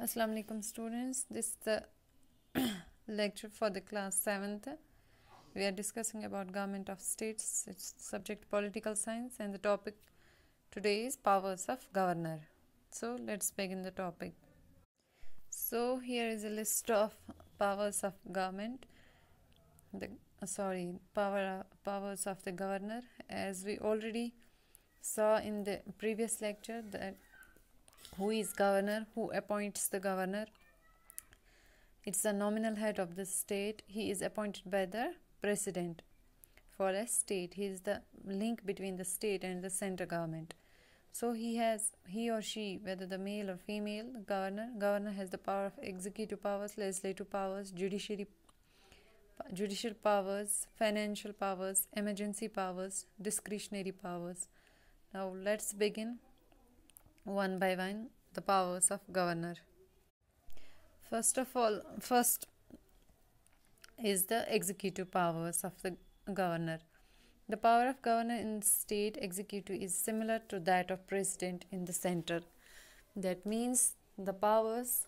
Assalamu alaikum students. This is the lecture for the class 7th. We are discussing about government of states. It's subject political science and the topic today is powers of governor. So let's begin the topic. So here is a list of powers of government. Powers of the governor. As we already saw in the previous lecture that who is governor, who appoints the governor. It's the nominal head of the state. He is appointed by the president for a state. He is the link between the state and the center government. So he or she, whether the male or female, governor has the power of executive powers, legislative powers, judicial powers, financial powers, emergency powers, discretionary powers. Now let's begin one by one the powers of governor. First is the executive powers of the governor. The power of governor in state executive is similar to that of president in the center. That means the powers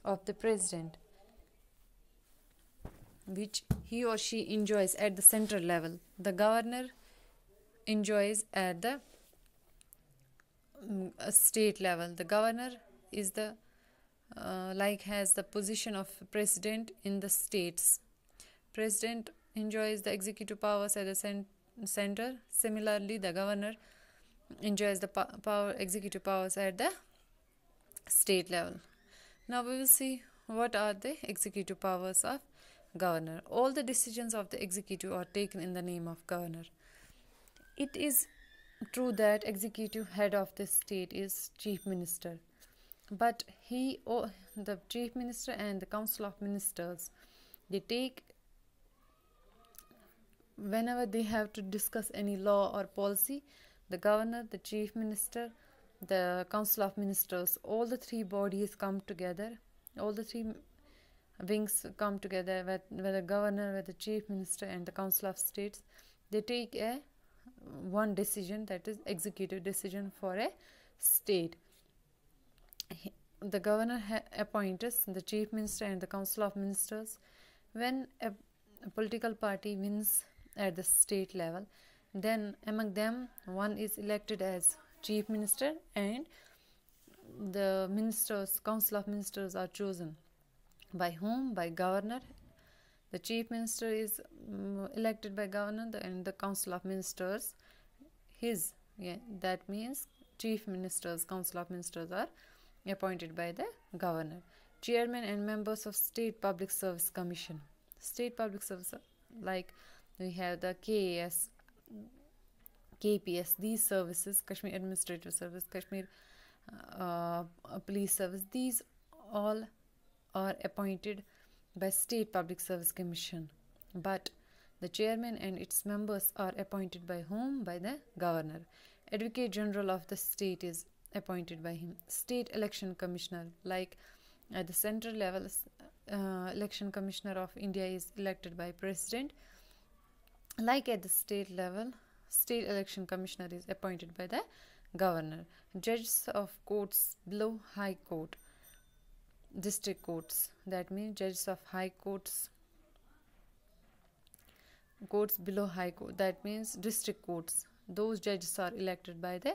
of the president, which he or she enjoys at the central level, the governor enjoys at the state level. The governor is the has the position of president in the states. President enjoys the executive powers at the center. Similarly, the governor enjoys the executive powers at the state level. Now we will see what are the executive powers of governor. All the decisions of the executive are taken in the name of governor. It is true that executive head of the state is chief minister, but the chief minister and the council of ministers, they take, whenever they have to discuss any law or policy, the governor, the chief minister, the council of ministers, all the three bodies come together, all the three wings come together, where the governor, where the chief minister and the council of states, they take one decision, that is executive decision for a state. The governor appoints the chief minister and the council of ministers. When a political party wins at the state level, then among them one is elected as chief minister, and the council of ministers are chosen by whom? By governor. The chief minister is elected by governor, and the council of ministers that means chief ministers, council of ministers are appointed by the governor. Chairman and members of State Public Service Commission. State Public Service, like we have the KAS, KPS, these services, Kashmir Administrative Service, Kashmir Police Service, these all are appointed by State Public Service Commission, but the chairman and its members are appointed by whom? By the governor. Advocate General of the state is appointed by him. State Election Commissioner, like at the central level, Election Commissioner of India is elected by President. Like at the state level, State Election Commissioner is appointed by the governor. Judges of courts below High Court, district courts, that means judges of high courts below high court, that means district courts, those judges are elected by the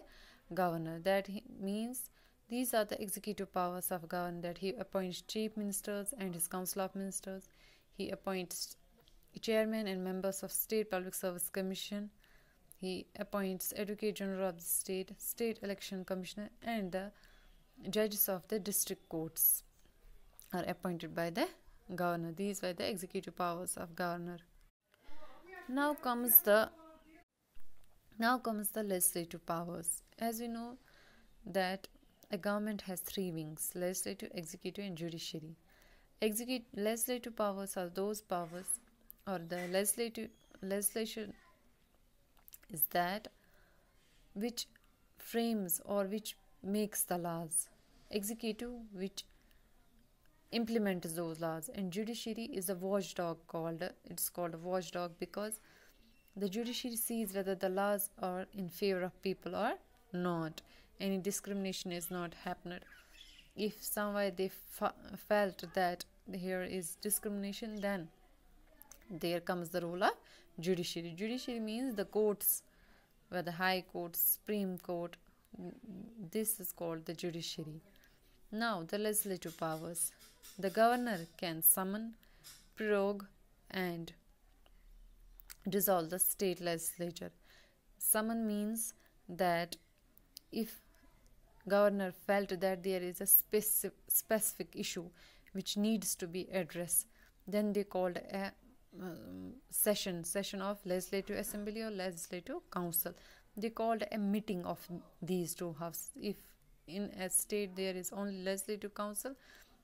governor. That means these are the executive powers of governor, that he appoints chief ministers and his council of ministers, he appoints chairman and members of State Public Service Commission, he appoints Advocate General of the State Election Commissioner, and the judges of the district courts are appointed by the governor. These were the executive powers of governor. Now comes the legislative powers. As we know that a government has three wings: legislative, executive and judiciary. Legislative powers are those powers, or the legislation is that which frames or which makes the laws. Executive, which implements those laws, and judiciary is a watchdog. It's called a watchdog because the judiciary sees whether the laws are in favor of people or not. Any discrimination is not happened. If somewhere they felt that here is discrimination, then there comes the role of judiciary. Judiciary means the courts, where the High Court, Supreme Court, this is called the judiciary. Now, the legislative powers. The governor can summon, prorogue, and dissolve the state legislature. Summon means that if governor felt that there is a specific issue which needs to be addressed, then they called a session of legislative assembly or legislative council. They called a meeting of these two houses. If in a state there is only legislative council,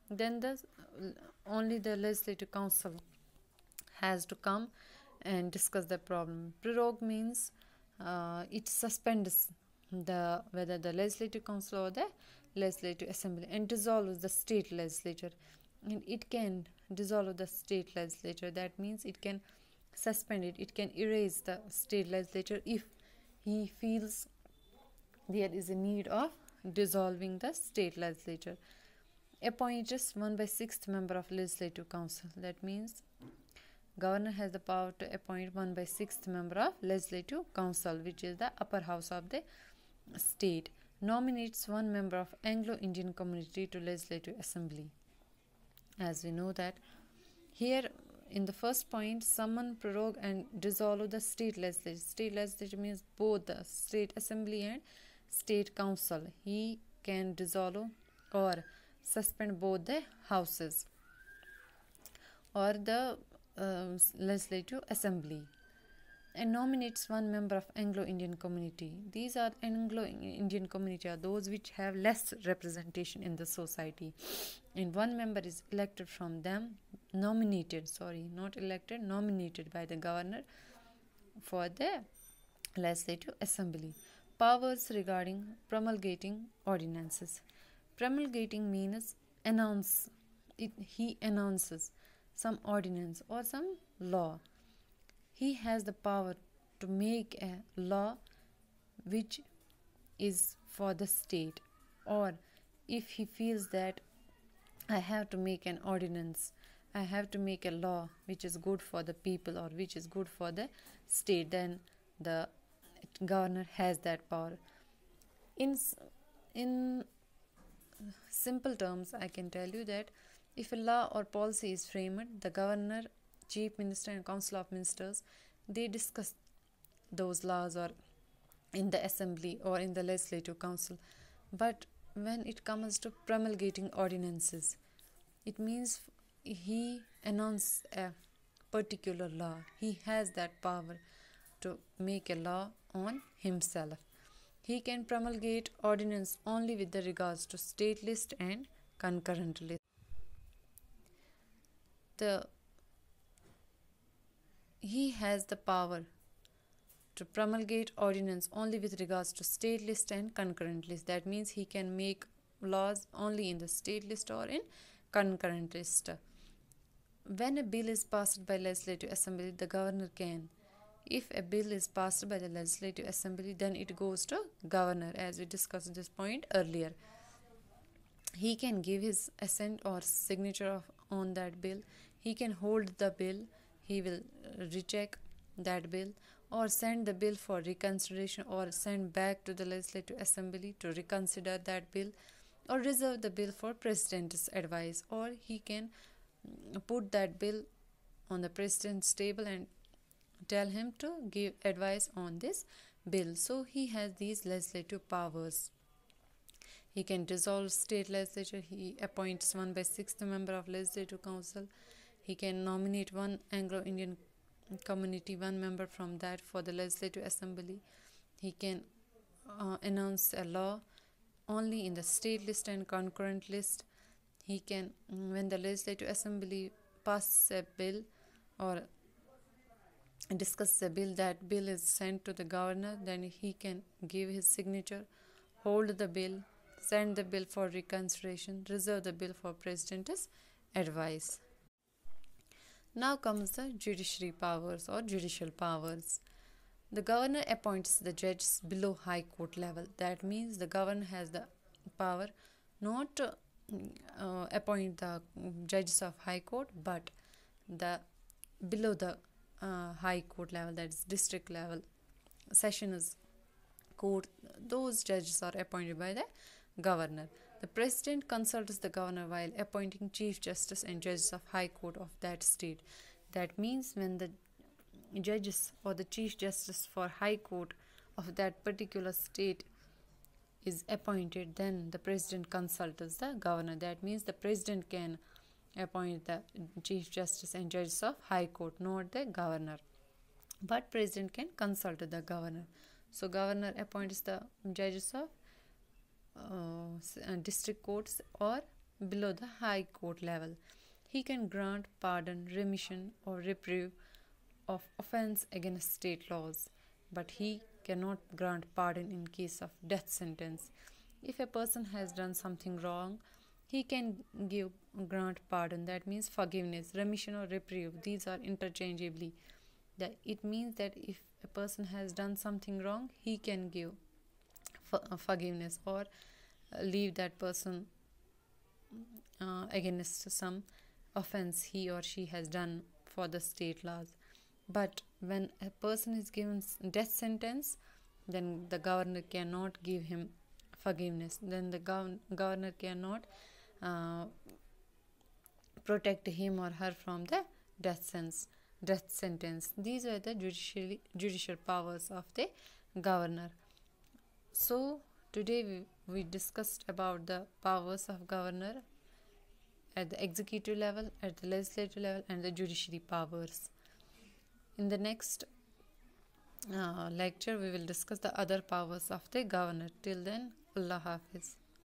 then only the legislative council has to come and discuss the problem. Prorogue means it suspends whether the legislative council or the legislative assembly, and dissolves the state legislature. And it can dissolve the state legislature. That means it can suspend it. It can erase the state legislature if he feels there is a need of dissolving the state legislature. Appoints 1/6 member of legislative council. That means governor has the power to appoint 1/6 member of legislative council, which is the upper house of the state. Nominates 1 member of Anglo-Indian community to legislative assembly. As we know that here in the first point, summon, prorogue, and dissolve the state legislature. State legislature means both the state assembly and state council. He can dissolve or suspend both the houses or the legislative assembly. And nominates 1 member of Anglo-Indian community. These are Anglo-Indian community are those which have less representation in the society, and 1 member is elected from them, nominated by the governor for the legislative assembly. Powers regarding promulgating ordinances. Promulgating means announce. He announces some ordinance or some law. He has the power to make a law which is for the state, or if he feels that I have to make an ordinance, I have to make a law which is good for the people or which is good for the state, then the governor has that power. In simple terms, I can tell you that if a law or policy is framed, the governor, chief minister, and council of ministers, they discuss those laws or in the assembly or in the legislative council. But when it comes to promulgating ordinances, it means he announces a particular law. He has that power to make a law on himself. He can promulgate ordinance only with the regards to state list and concurrent list. He has the power to promulgate ordinance only with regards to state list and concurrent list. That means he can make laws only in the state list or in concurrent list. When a bill is passed by legislative assembly, the governor can. If a bill is passed by the legislative assembly, then it goes to governor, as we discussed this point earlier. He can give his assent or signature on that bill. He can hold the bill. He will reject that bill or send the bill for reconsideration or send back to the legislative assembly to reconsider that bill, or reserve the bill for president's advice, or he can put that bill on the president's table and tell him to give advice on this bill. So he has these legislative powers. He can dissolve state legislature. He appoints 1/6 member of legislative council. He can nominate 1 Anglo-Indian community, 1 member from that for the legislative assembly. He can announce a law only in the state list and concurrent list. He can, when the legislative assembly passes a bill or discusses a bill, that bill is sent to the governor, then he can give his signature, hold the bill, send the bill for reconsideration, reserve the bill for president's advice. Now comes the judiciary powers or judicial powers. The governor appoints the judges below high court level. That means the governor has the power not appoint the judges of High Court, but the below the High Court level, that is district level, Sessions Court, those judges are appointed by the governor. The president consults the governor while appointing chief justice and judges of High Court of that state. That means when the judges or the chief justice for High Court of that particular state is appointed, then the president consults the governor. That means the president can appoint the chief justice and judges of High Court, not the governor. But president can consult the governor. So governor appoints the judges of district courts or below the High Court level. He can grant pardon, remission, or reprieve of offense against state laws, but he cannot grant pardon in case of death sentence. If a person has done something wrong, he can grant pardon. That means forgiveness, remission, or reprieve. These are interchangeably. It means that if a person has done something wrong, he can give forgiveness or leave that person against some offense he or she has done for the state laws. But when a person is given death sentence, then the governor cannot give him forgiveness. Then the governor cannot protect him or her from the death sentence. These are the judicial powers of the governor. So today we discussed about the powers of governor at the executive level, at the legislative level, and the judiciary powers. In the next lecture we will discuss the other powers of the governor. Till then, Allah Hafiz.